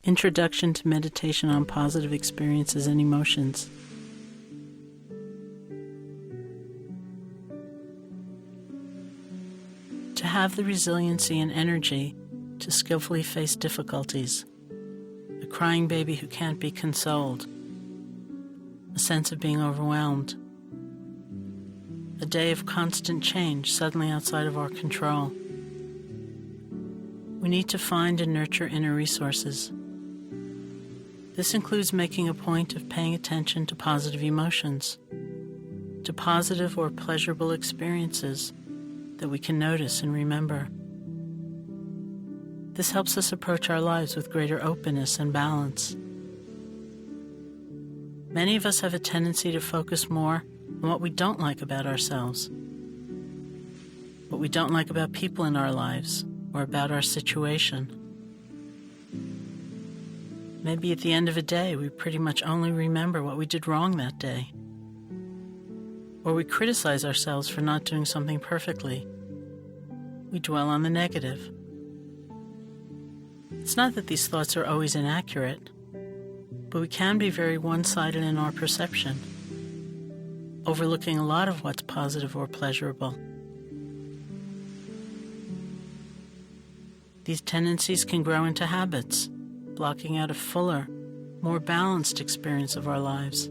Introduction to Meditation on Positive Experiences and Emotions. To have the resiliency and energy to skillfully face difficulties, a crying baby who can't be consoled, a sense of being overwhelmed, a day of constant change suddenly outside of our control. We need to find and nurture inner resources. This includes making a point of paying attention to positive emotions, to positive or pleasurable experiences that we can notice and remember. This helps us approach our lives with greater openness and balance. Many of us have a tendency to focus more on what we don't like about ourselves, what we don't like about people in our lives, or about our situation. Maybe at the end of a day, we pretty much only remember what we did wrong that day. Or we criticize ourselves for not doing something perfectly. We dwell on the negative. It's not that these thoughts are always inaccurate, but we can be very one-sided in our perception, overlooking a lot of what's positive or pleasurable. These tendencies can grow into habits, blocking out a fuller, more balanced experience of our lives.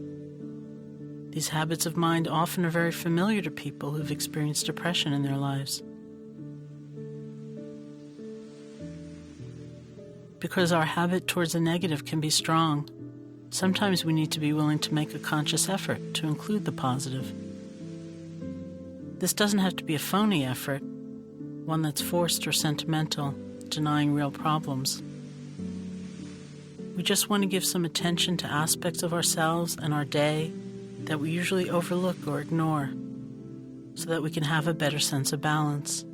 These habits of mind often are very familiar to people who've experienced depression in their lives. Because our habit towards the negative can be strong, sometimes we need to be willing to make a conscious effort to include the positive. This doesn't have to be a phony effort, one that's forced or sentimental, denying real problems. We just want to give some attention to aspects of ourselves and our day that we usually overlook or ignore, so that we can have a better sense of balance.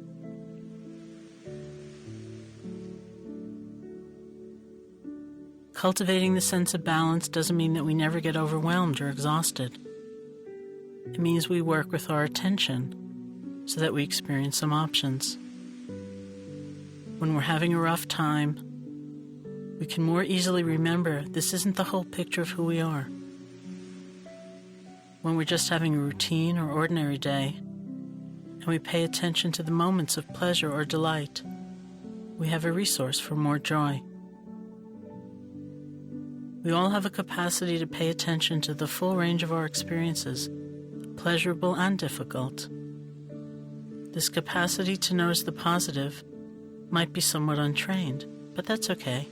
Cultivating the sense of balance doesn't mean that we never get overwhelmed or exhausted. It means we work with our attention so that we experience some options. When we're having a rough time, we can more easily remember this isn't the whole picture of who we are. When we're just having a routine or ordinary day, and we pay attention to the moments of pleasure or delight, we have a resource for more joy. We all have a capacity to pay attention to the full range of our experiences, pleasurable and difficult. This capacity to notice the positive might be somewhat untrained, but that's okay.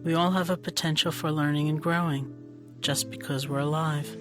We all have a potential for learning and growing, just because we're alive.